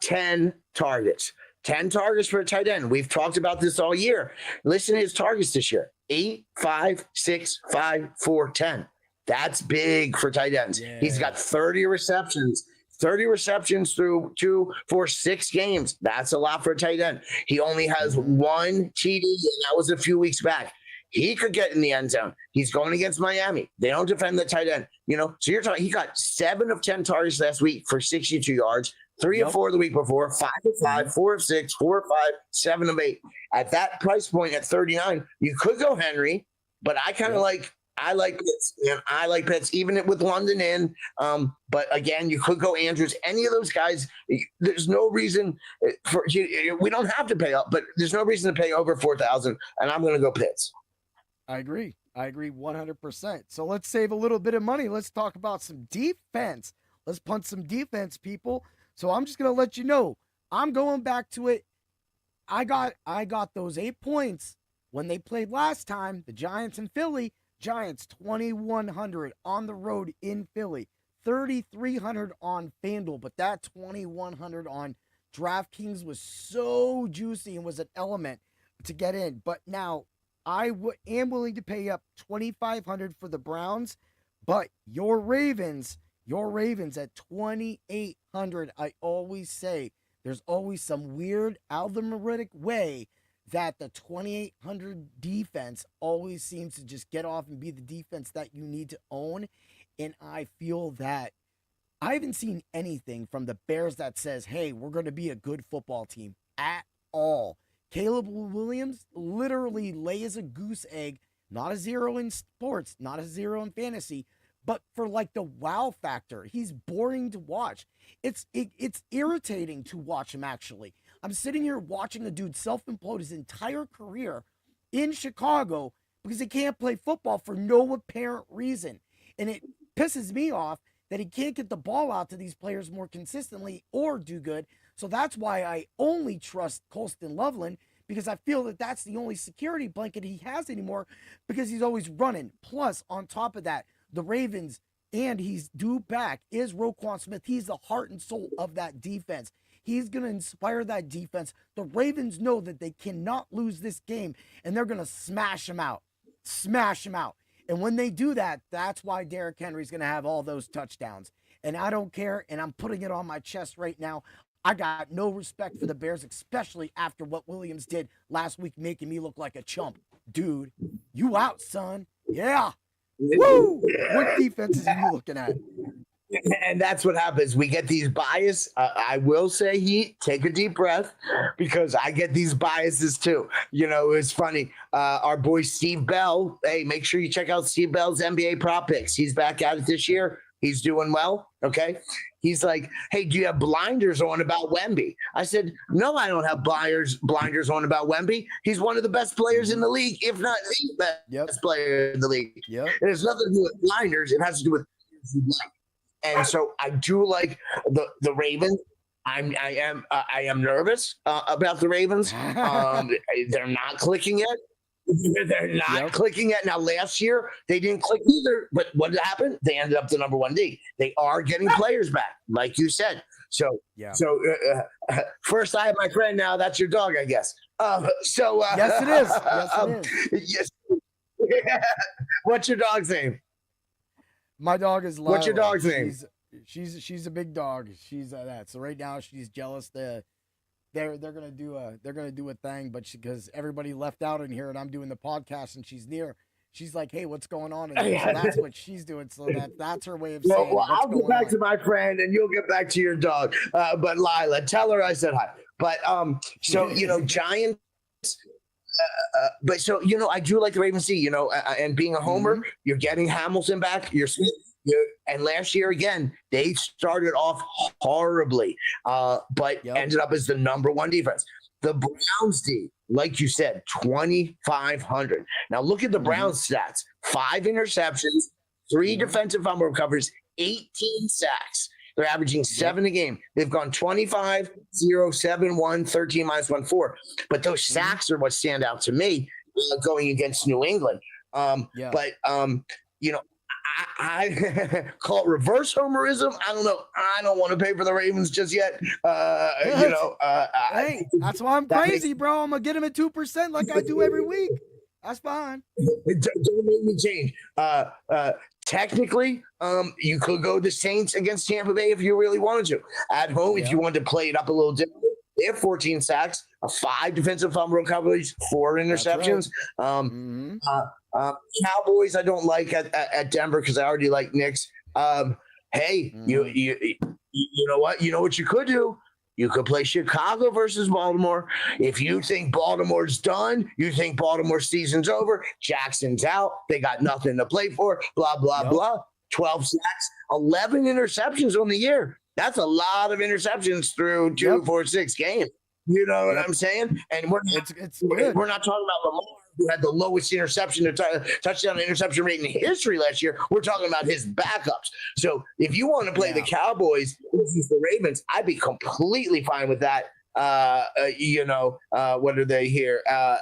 10 targets. 10 targets for a tight end. We've talked about this all year. Listen to his targets this year. 8, 5, 6, 5, 4, 10. That's big for tight ends.
Yeah.
He's got 30 receptions through 2, 4, 6 games. That's a lot for a tight end. He only has one TD, and that was a few weeks back. He could get in the end zone. He's going against Miami. They don't defend the tight end. So you're talking, he got 7 of 10 targets last week for 62 yards, 3 of 4 the week before, 5 of 5, 4 of 6, 4 of 5, 7 of 8. At that price point at 39, you could go Henry, but I kind of I like Pitts. I like Pitts, even with London in. But again, you could go Andrews. Any of those guys, there's no reason we don't have to pay up, but there's no reason to pay over 4,000. And I'm going to go Pitts.
I agree 100%. So let's save a little bit of money. Let's talk about some defense. Let's punt some defense, people. So I'm just going to let you know, I'm going back to it. I got those 8 points when they played last time, the Giants in Philly. Giants 2,100 on the road in Philly, 3,300 on FanDuel, but that 2,100 on DraftKings was so juicy and was an element to get in. But now I am willing to pay up 2,500 for the Browns, but your Ravens at 2,800. I always say there's always some weird algorithmic way that the 2,800 defense always seems to just get off and be the defense that you need to own. And I feel that I haven't seen anything from the Bears that says, hey, we're going to be a good football team at all. Caleb Williams literally lays a goose egg, not a 0 in sports, not a 0 in fantasy, but for like the wow factor. He's boring to watch. It's irritating to watch him, actually. I'm sitting here watching a dude self-implode his entire career in Chicago because he can't play football for no apparent reason. And it pisses me off that he can't get the ball out to these players more consistently or do good. So that's why I only trust Colston Loveland, because I feel that that's the only security blanket he has anymore, because he's always running. Plus, on top of that, the Ravens, and he's due back, is Roquan Smith. He's the heart and soul of that defense. He's going to inspire that defense. The Ravens know that they cannot lose this game, and they're going to smash him out. Smash him out. And when they do that, that's why Derrick Henry's going to have all those touchdowns. And I don't care, and I'm putting it on my chest right now. I got no respect for the Bears, especially after what Williams did last week, making me look like a chump. Dude, you out, son. Yeah. Woo! What defenses are you looking at?
And that's what happens. We get these bias. I will say, Heat, take a deep breath, because I get these biases too. It's funny. Our boy Steve Bell. Hey, make sure you check out Steve Bell's NBA prop picks. He's back at it this year. He's doing well. Okay. He's like, hey, do you have blinders on about Wemby? I said, no, I don't have blinders on about Wemby. He's one of the best players in the league, if not the best player in the league. Yep. It has nothing to do with blinders. It has to do with and so I do like the Ravens. I am nervous about the Ravens. They're not clicking yet. They're not clicking yet. Now, last year, they didn't click either. But what happened? They ended up the number 1 D. They are getting players back, like you said. So first I have my friend, now that's your dog, I guess.
Yes, it is. Yes, it is.
Yes. What's your dog's name?
My dog is Lila.
What's your dog's name?
She's a big dog. She's that. So right now she's jealous. They're gonna do a thing, but because everybody left out in here and I'm doing the podcast and she's near, she's like, hey, what's going on? And so that's what she's doing. So that's her way of saying.
Well, I'll get back to my friend and you'll get back to your dog. But Lila, tell her I said hi. But Giants. But I do like the Ravens. And being a homer, you're getting Hamilton back. And last year again, they started off horribly, but ended up as the number 1 defense. The Browns D, like you said, 2,500. Now look at the Browns stats: 5 interceptions, 3 defensive fumble recoveries, 18 sacks. They're averaging 7 a game. They've gone 25, 0, 7, 1, 13, -1, 4. But those sacks are what stand out to me going against New England. But I call it reverse homerism. I don't know. I don't want to pay for the Ravens just yet.
Hey, that's why I'm crazy, bro. I'm going to get him at 2% like I do every week. That's fine.
Don't make me change. technically, you could go the Saints against Tampa Bay if you really wanted to. At home, if you wanted to play it up a little differently, they have 14 sacks, 5 defensive fumble recoveries, 4 interceptions. Cowboys, I don't like at Denver because I already like Knicks. Hey, you know what? You know what you could do? You could play Chicago versus Baltimore. If you think Baltimore's done, you think Baltimore's season's over, Jackson's out, they got nothing to play for, blah, blah, blah. 12 sacks, 11 interceptions on the year. That's a lot of interceptions through 2, 4, 6 games. You know what I'm saying? And we're not talking about Lamar, who had the lowest interception to touchdown interception rate in history last year. We're talking about his backups. So if you want to play the Cowboys versus the Ravens, I'd be completely fine with that. What are they here at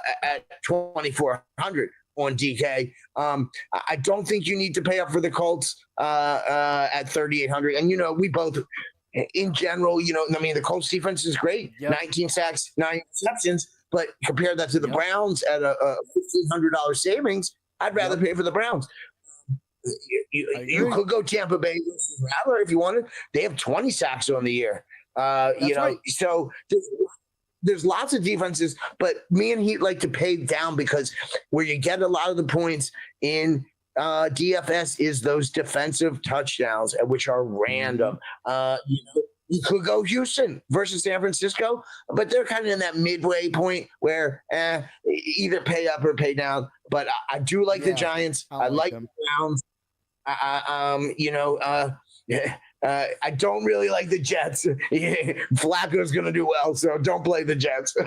2,400 on DK? I don't think you need to pay up for the Colts at 3,800. And we both. In general, the Colts defense is great. 19 sacks, 9 interceptions. But compare that to the Browns at a $1,500 savings. I'd rather pay for the Browns. You could go Tampa Bay versus Rattler if you wanted. They have 20 sacks on the year. So there's lots of defenses. But me and Heat like to pay down because where you get a lot of the points in DFS is those defensive touchdowns, which are random. You could go Houston versus San Francisco, but they're kind of in that midway point where either pay up or pay down. But I do like the Giants. I like the Browns. I don't really like the Jets. Flacco's going to do well, so don't play the Jets.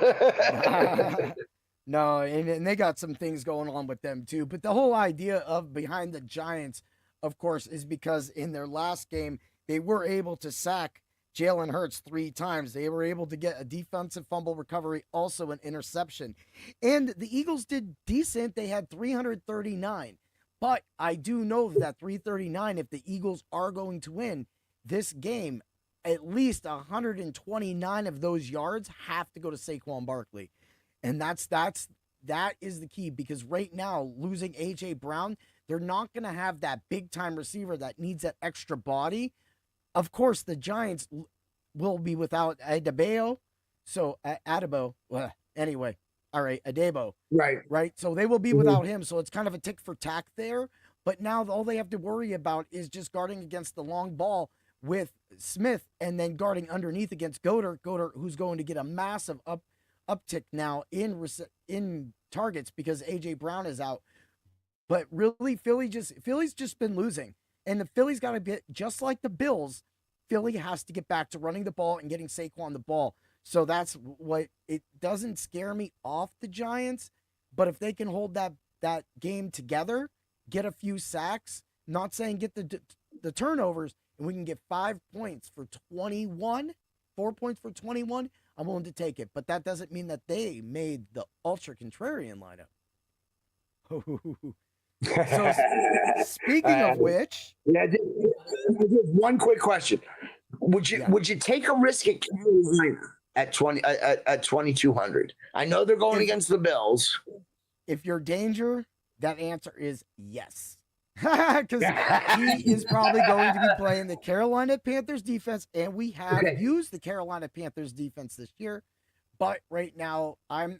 No, and they got some things going on with them too. But the whole idea of behind the Giants, of course, is because in their last game, they were able to sack Jalen Hurts 3 times. They were able to get a defensive fumble recovery, also an interception. And the Eagles did decent. They had 339. But I do know that 339, if the Eagles are going to win this game, at least 129 of those yards have to go to Saquon Barkley. And that is the key, because right now, losing A.J. Brown, they're not going to have that big-time receiver that needs that extra body. Of course, the Giants will be without Adebo. So, Adebo. Anyway, all right, Adebo. Right. So they will be without him. So it's kind of a tick for tack there. But now all they have to worry about is just guarding against the long ball with Smith and then guarding underneath against Goddard, who's going to get a massive uptick now in targets because A.J. Brown is out. But really, Philly's just been losing. And the Philly's got to get, just like the Bills, Philly has to get back to running the ball and getting Saquon the ball. So that's what, it doesn't scare me off the Giants, but if they can hold that game together, get a few sacks, not saying get the turnovers, and we can get 5 points for 21, 4 points for 21, I'm willing to take it. But that doesn't mean that they made the Ultra Contrarian lineup. So speaking of which,
one quick question: would you take a risk at Carolina at 2,200? I know they're going against the Bills.
If you're danger, that answer is yes, because he is probably going to be playing the Carolina Panthers defense, and we have used the Carolina Panthers defense this year. But right now, I've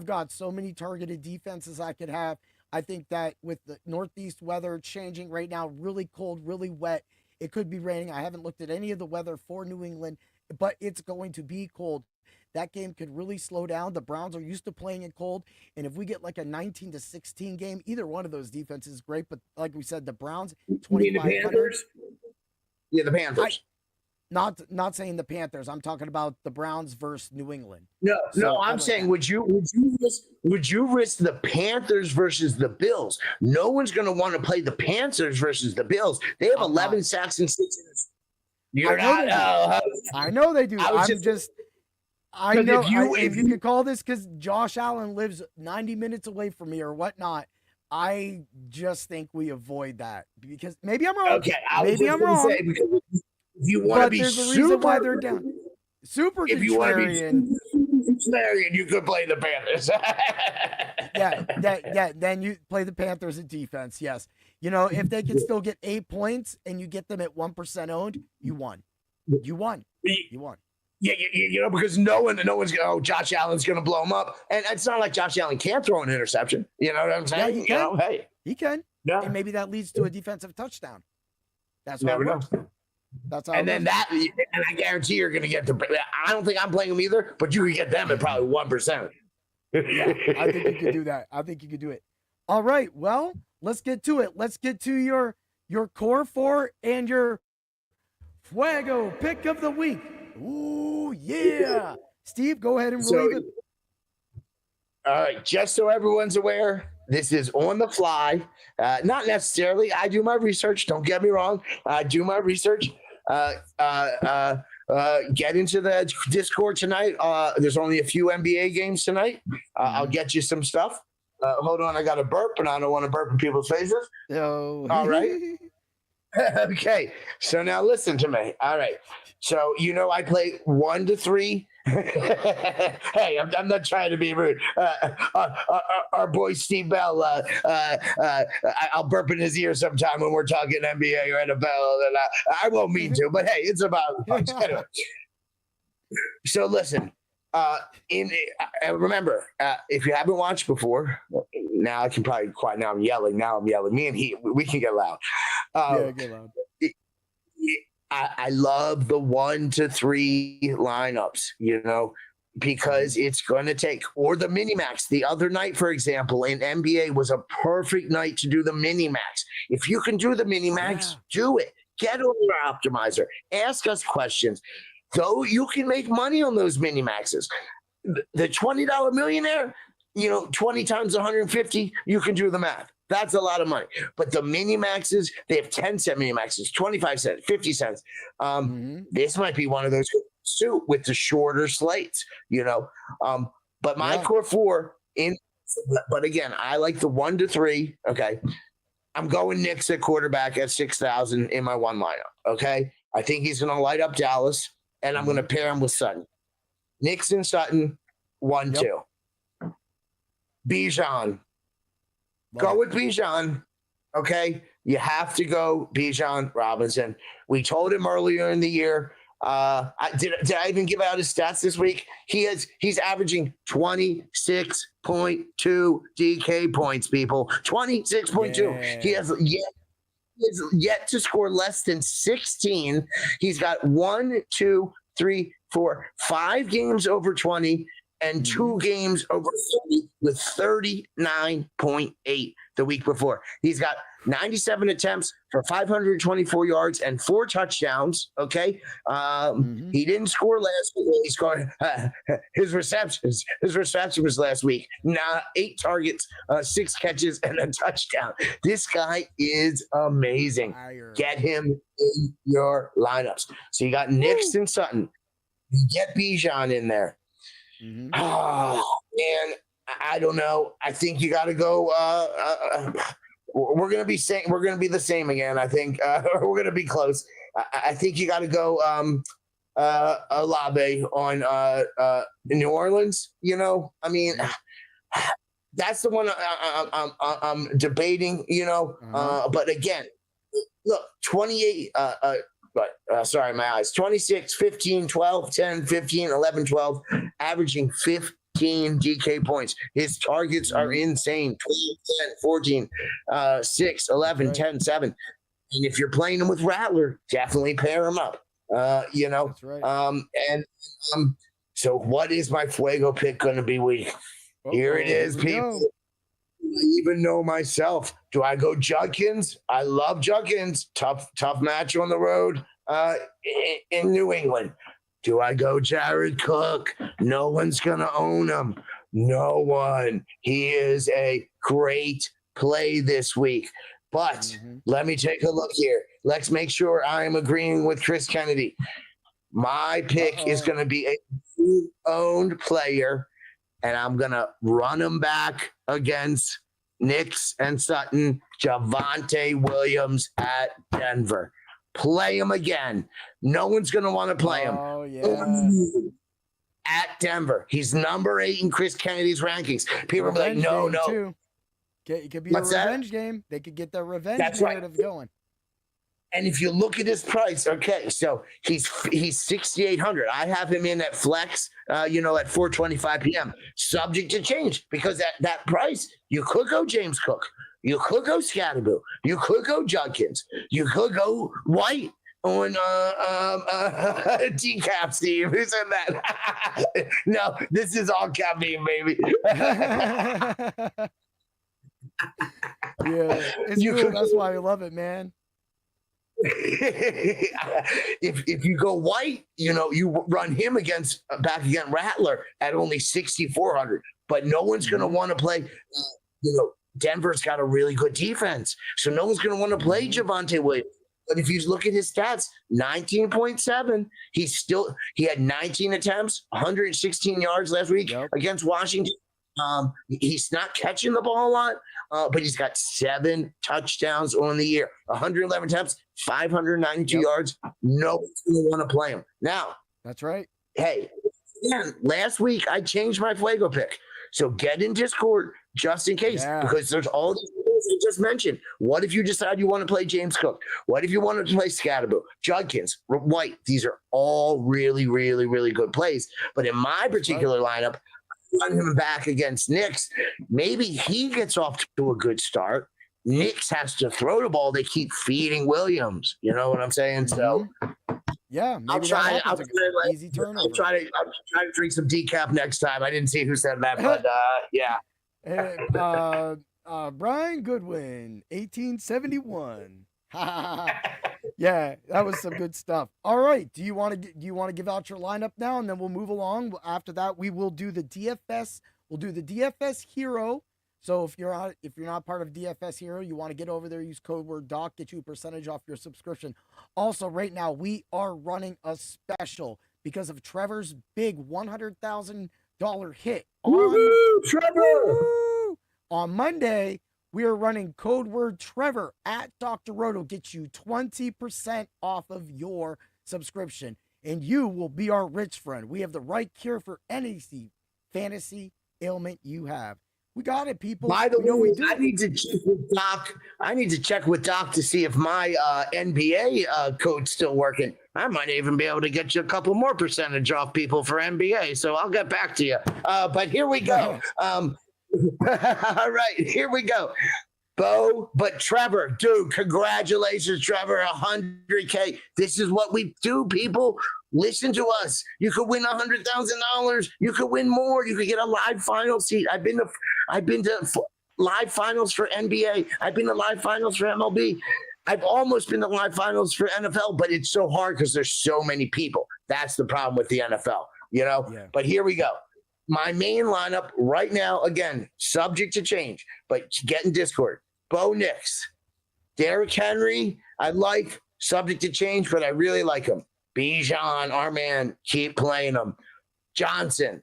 got so many targeted defenses I could have. I think that with the Northeast weather changing right now, really cold, really wet, it could be raining. I haven't looked at any of the weather for New England, but it's going to be cold. That game could really slow down. The Browns are used to playing it cold, and if we get like a 19-16 game, either one of those defenses is great. But like we said, the Browns, 2,500.
Yeah, the Panthers.
Not saying the Panthers. I'm talking about the Browns versus New England.
I'm saying, would you risk the Panthers versus the Bills? No one's going to want to play the Panthers versus the Bills. They have 11 sacks and 6 interceptions.
I know they do. I know if you could call this because Josh Allen lives 90 minutes away from me or whatnot. I just think we avoid that because maybe I'm wrong.
Okay,
maybe I'm wrong.
If you want to be
there's a reason why they're down. Super contrarian.
contrarian, you could play the Panthers.
Then you play the Panthers in defense. Yes. If they can still get 8 points and you get them at 1% owned, you won. You won.
Yeah, because no one's Josh Allen's going to blow him up. And it's not like Josh Allen can't throw an interception. You know what I'm saying?
Yeah, he can.
Hey.
He can.
Yeah.
And maybe that leads to a defensive touchdown. That's how
Never
it works. That's how.
And then and I guarantee you're going to get I don't think I'm playing them either, but you can get them at probably 1%.
Yeah, I think you could do that. I think you could do it. All right. Well, let's get to it. Let's get to your core four and your Fuego pick of the week. Ooh, yeah. Steve, go ahead and relieve it.
All right. Just so everyone's aware, this is on the fly. Not necessarily. I do my research. Don't get me wrong. I do my research. Get into the Discord tonight. There's only a few NBA games tonight. I'll get you some stuff. Hold on. I got a burp, and I don't want to burp in people's faces.
No.
All right. Okay. So now listen to me. All right. So, I play 1 to 3. Hey, I'm not trying to be rude. Our boy Steve Bell, I'll burp in his ear sometime when we're talking NBA or NFL, and I won't mean to, but hey, it's about anyway. So listen, remember, if you haven't watched before, now I can probably quiet. Now I'm yelling. Me and we can get loud.
Get loud.
I love the 1 to 3 lineups, because it's going to take, or the mini max. The other night, for example, in NBA was a perfect night to do the mini max. If you can do the mini max, do it. Get on your optimizer. Ask us questions. Though you can make money on those mini maxes. The $20 millionaire, 20 times 150, you can do the math. That's a lot of money. But the mini maxes, they have 10-cent mini maxes, 25 cents, 50 cents. This might be one of those suit with the shorter slates, But my core four but again, I like the 1 to 3. Okay. I'm going Knicks at quarterback at 6,000 in my one lineup. Okay. I think he's going to light up Dallas, and I'm going to pair him with Sutton. Knicks and Sutton, 1-2. Bijan. Go with Bijan, okay? You have to go Bijan Robinson. We told him earlier in the year. Did I even give out his stats this week? He's averaging 26.2 DK points, people. 26.2. Yeah. He has yet to score less than 16. He's got 5 games over 20. And 2 games over 30 with 39.8 the week before. He's got 97 attempts for 524 yards and 4 touchdowns. Okay. He didn't score last week. He scored his reception was last week. 8 targets, 6 catches, and a touchdown. This guy is amazing. Get him in your lineups. So you got Knicks and Sutton. You get Bijan in there. Oh man, I don't know. I think you got to go. We're gonna be the same again. I think we're gonna be close. I think you got to go. Olave on New Orleans. I mean, that's the one I'm debating. But again, look, 28. Sorry, my eyes. 26, 15, 12, 10, 15, 11, 12, averaging 15 DK points. His targets are insane. 12, 10, 14, 6, 11, 10, 7. And if you're playing him with Rattler, definitely pair him up. That's right. So what is my Fuego pick going to be week? Here it is, people. I even know myself. Do I go Judkins? I love Judkins. Tough match on the road in New England. Do I go Jared Cook? No one's going to own him. No one. He is a great play this week. But let me take a look here. Let's make sure I am agreeing with Chris Kennedy. My pick is going to be a owned player, and I'm going to run him back against Knicks and Sutton, Javonte Williams at Denver. Play him again. No one's going to want to play him.
Oh, yeah.
at Denver. He's number 8 in Chris Kennedy's rankings. People are like, no.
Too. It could be
What's
a
that?
revenge game. They could get the revenge
That's
narrative going.
And if you look at his price, okay, so he's 6,800. I have him in at flex, at 4:25 p.m. Subject to change because at that price, you could go James Cook, you could go Scatterboo, you could go Judkins, you could go White on decaf. Steve, who said that? No, this is all caffeine, baby.
Yeah, it's good. That's why I love it, man.
if you go White, you run him back against Rattler at only 6,400. But no one's going to want to play. Denver's got a really good defense, so no one's going to want to play Javonte Williams. But if you look at his stats, 19.7, he had 19 attempts, 116 yards last week against Washington. He's not catching the ball a lot, but he's got 7 touchdowns on the year, 111 attempts, 592 yards. No one's going to want to play him. Now,
that's right.
Hey, last week I changed my Fuego pick. So get in Discord just in case, because there's all these things I just mentioned. What if you decide you want to play James Cook? What if you want to play Scatterboo, Judkins, White? These are all really, really, really good plays. But in my particular lineup, run him back against Knicks. Maybe he gets off to a good start. Knicks has to throw the ball. They keep feeding Williams. You know what I'm saying? So
yeah, maybe
I'll try
easy turnover.
I'll try to drink some decaf next time. I didn't see who said that, but yeah.
Hey, Brian Goodwin, 1871. Yeah, that was some good stuff. All right, do you want to give out your lineup now, and then we'll move along? After that, we will do the DFS. We'll do the DFS Hero. So if you're not part of DFS Hero, you want to get over there, use code word DOC, get you a percentage off your subscription. Also, right now we are running a special because of Trevor's big $100,000 hit.
Trevor!
On Monday, we are running code word Trevor at Dr. Roto, gets you 20% off of your subscription, and you will be our rich friend. We have the right cure for any fantasy ailment you have. We got it, people.
By the way, I need to check with Doc. I need to check with Doc to see if my NBA code's still working. I might even be able to get you a couple more percentage off people for NBA. So I'll get back to you. But here we go. All right, here we go. But Trevor, dude, congratulations, Trevor, 100K. This is what we do, people. Listen to us. You could win $100,000. You could win more. You could get a live final seat. I've been to live finals for NBA. I've been to live finals for MLB. I've almost been to live finals for NFL, but it's so hard because there's so many people. That's the problem with the NFL, Yeah. But here we go. My main lineup right now, again, subject to change, but get in Discord. Bo Nix, Derrick Henry, I like, subject to change, but I really like him. Bijan, our man, keep playing him. Johnson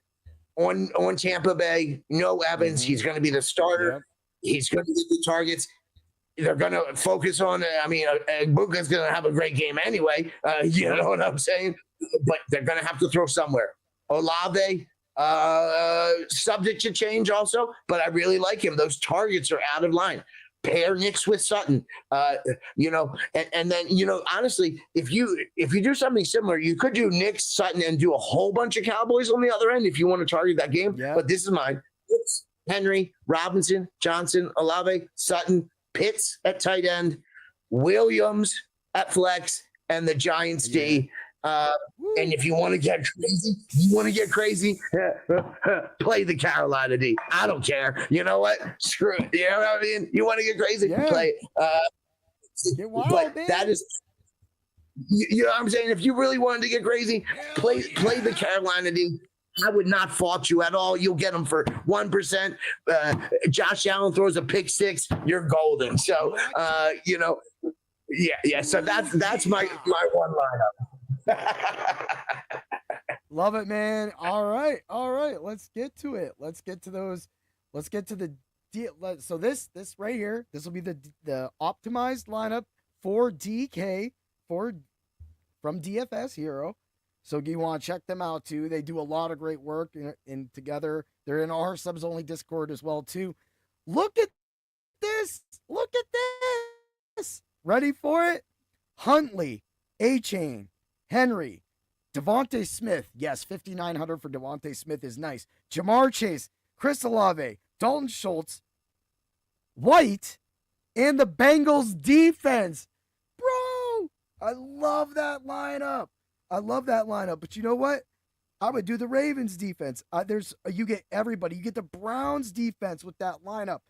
on Tampa Bay, no Evans. He's going to be the starter. Yep. He's going to get the targets. They're going to focus on, Buka's going to have a great game anyway. You know what I'm saying? But they're going to have to throw somewhere. Olave, subject to change also, but I really like him. Those targets are out of line. Pair Knicks with Sutton, and then, honestly, if you do something similar, you could do Knicks, Sutton, and do a whole bunch of Cowboys on the other end if you want to target that game. Yeah. But this is mine. It's Henry, Robinson, Johnson, Olave, Sutton, Pitts at tight end, Williams at flex, and the Giants D. And if you want to get crazy, play the Carolina D. I don't care. You know what? Screw it. You know what I mean? You want to get crazy? Yeah. Play it.
Get wild,
but
man.
That is, you know what I'm saying? If you really wanted to get crazy, play the Carolina D. I would not fault you at all. You'll get them for 1%. Josh Allen throws a pick six. You're golden. So, yeah. So that's my one lineup.
Love it, man. All right. Let's get to it. Let's get to the deal. So this right here, this will be the optimized lineup for DK from DFS Hero. So you want to check them out too. They do a lot of great work in together. They're in our subs only Discord as well too. Look at this. Look at this. Ready for it? Huntley, A-Chain, Henry, Devontae Smith. Yes, 5,900 for Devontae Smith is nice. Jamar Chase, Chris Olave, Dalton Schultz, White, and the Bengals defense. Bro, I love that lineup. But you know what? I would do the Ravens defense. You get everybody. You get the Browns defense with that lineup.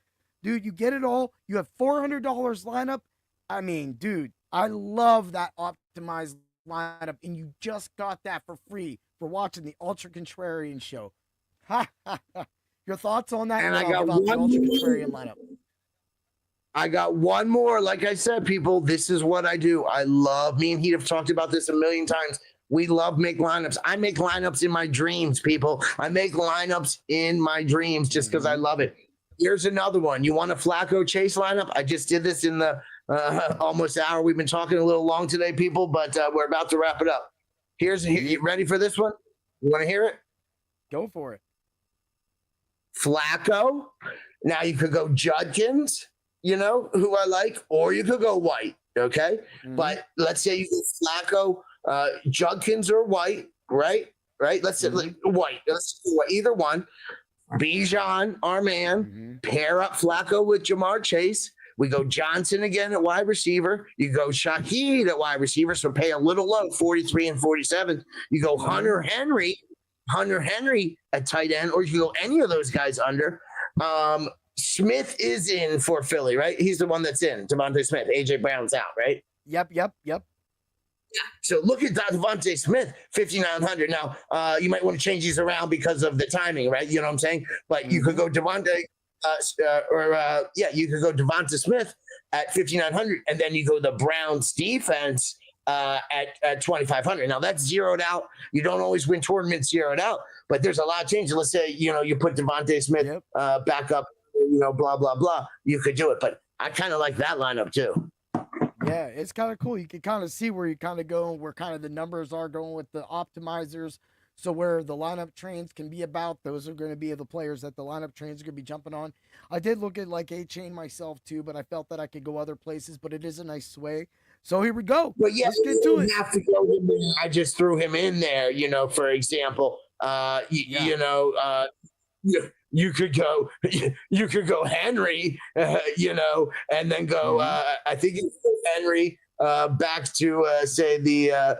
Dude, you get it all. You have $400 lineup. I mean, dude, I love that optimized lineup, and you just got that for free for watching the Ultra Contrarian show. Your thoughts on that?
And I got
about
one
the Ultra Contrarian lineup.
I got one more. Like I said, people, this is what I do. I love, me and Heat have talked about this a million times. We love make lineups. I make lineups in my dreams, people. I make lineups in my dreams just because I love it. Here's another one. You want a Flacco Chase lineup? I just did this in the almost hour. We've been talking a little long today, people, but we're about to wrap it up. You ready for this one? You want to hear it?
Go for it.
Flacco. Now you could go Judkins, who I like, or you could go White, okay? But let's say you go Flacco, Judkins or White, right? Let's say White. Let's do either one. Bijan, our man, pair up Flacco with Jamar Chase. We go Johnson again at wide receiver. You go Shaheed at wide receiver, so pay a little low, 43 and 47. You go Hunter Henry at tight end, or you can go any of those guys under. Smith is in for Philly, right? He's the one that's in. Devontae Smith. AJ Brown's out, right?
Yep.
So look at Devontae Smith, 5,900. Now, you might want to change these around because of the timing, right? You know what I'm saying? But you could go Devontae, you could go Devontae Smith at 5,900, and then you go the Browns defense at 2,500. Now that's zeroed out. You don't always win tournaments zeroed out, but there's a lot of changes. Let's say you put Devontae Smith back up, blah blah blah. You could do it, but I kind of like that lineup too.
Yeah, it's kind of cool. You can kind of see where you kind of go, where kind of the numbers are going with the optimizers. So where the lineup trains can be about, those are going to be the players that the lineup trains are going to be jumping on. I did look at like A-Chain myself too, but I felt that I could go other places, but it is a nice sway. So here we go.
But yeah,
let's get to it.
Have to go in there. I just threw him in there, for example, you could go Henry, and then go, I think it's Henry back to say the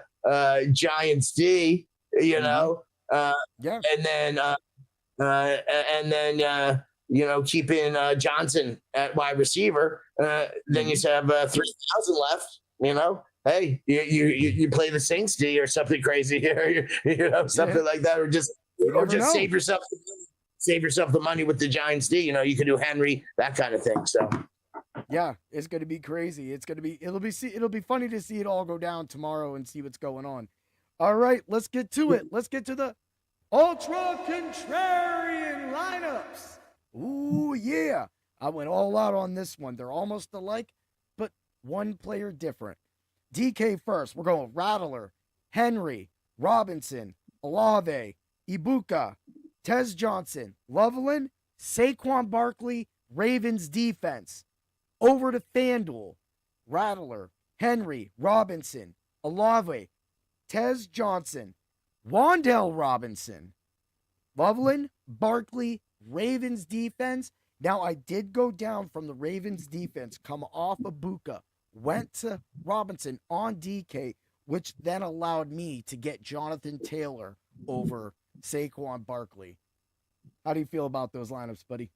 Giants D, and then keeping Johnson at wide receiver. Then you have 3,000 left. Hey, you play the Saints D or something crazy here, something like that, or just save yourself the money with the Giants D. You can do Henry, that kind of thing. So.
Yeah, it's going to be crazy. It'll be funny to see it all go down tomorrow and see what's going on. All right, let's get to it. Let's get to the Ultra Contrarian Lineups. Ooh, yeah. I went all out on this one. They're almost alike, but one player different. DK first. We're going Rattler, Henry, Robinson, Olave, Ibuka, Tez Johnson, Loveland, Saquon Barkley, Ravens defense. Over to FanDuel, Rattler, Henry, Robinson, Olave, Tez Johnson, Wan'Dale Robinson, Loveland, Barkley, Ravens defense. Now, I did go down from the Ravens defense, come off of Ibuka, went to Robinson on DK, which then allowed me to get Jonathan Taylor over Saquon Barkley. How do you feel about those lineups, buddy?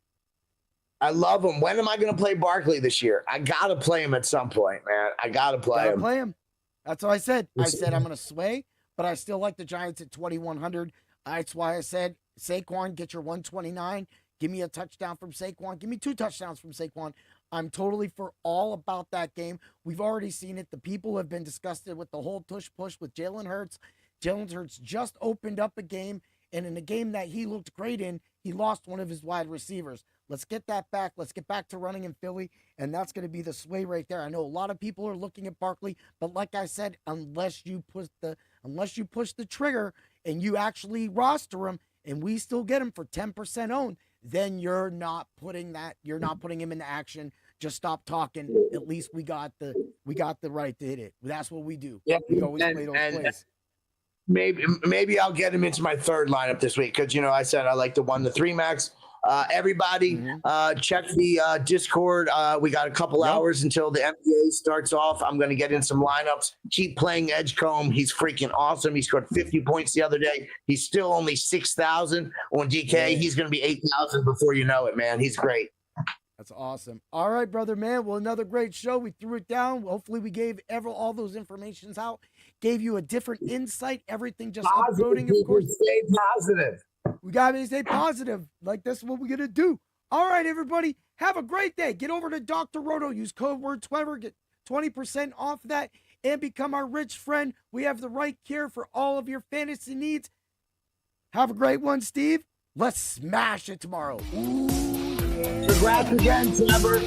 I love him. When am I going to play Barkley this year? I got to play him at some point, man. I got to play him.
That's what I said. I said I'm going to sway, but I still like the Giants at 2,100. That's why I said, Saquon, get your 129. Give me a touchdown from Saquon. Give me 2 touchdowns from Saquon. I'm totally for all about that game. We've already seen it. The people have been disgusted with the whole tush-push with Jalen Hurts. Jalen Hurts just opened up a game, and in a game that he looked great in, he lost one of his wide receivers. Let's get that back. Let's get back to running in Philly, and that's going to be the sway right there. I know a lot of people are looking at Barkley, but like I said, unless you push the trigger and you actually roster him, and we still get him for 10% owned, then you're not putting him into action. Just stop talking. At least we got the right to hit it. That's what we do.
Yeah,
we always play those plays.
Maybe I'll get him into my third lineup this week because I said I like the 1 to 3 max. Everybody, check the Discord. We got a couple hours until the NBA starts off. I'm going to get in some lineups. Keep playing Edgecombe. He's freaking awesome. He scored 50 points the other day. He's still only 6,000 on DK. Yeah. He's going to be 8,000 before you know it, man. He's great.
That's awesome. All right, brother, man. Well, another great show. We threw it down. Hopefully we gave all those informations out, gave you a different insight, everything just upvoting, of course.
Stay positive.
We got to stay positive. Like, that's what we're going to do. All right, everybody. Have a great day. Get over to Dr. Roto. Use code word Twitter. Get 20% off that and become our rich friend. We have the right cure for all of your fantasy needs. Have a great one, Steve. Let's smash it tomorrow. Ooh, yeah.
Congrats again, Trevor.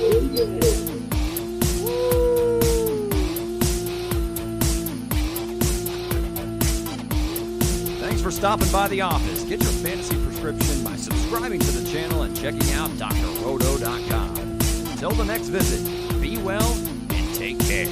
Thanks for stopping by the office. Get your fantasy prescription by subscribing to the channel and checking out drroto.com. Until the next visit, be well and take care.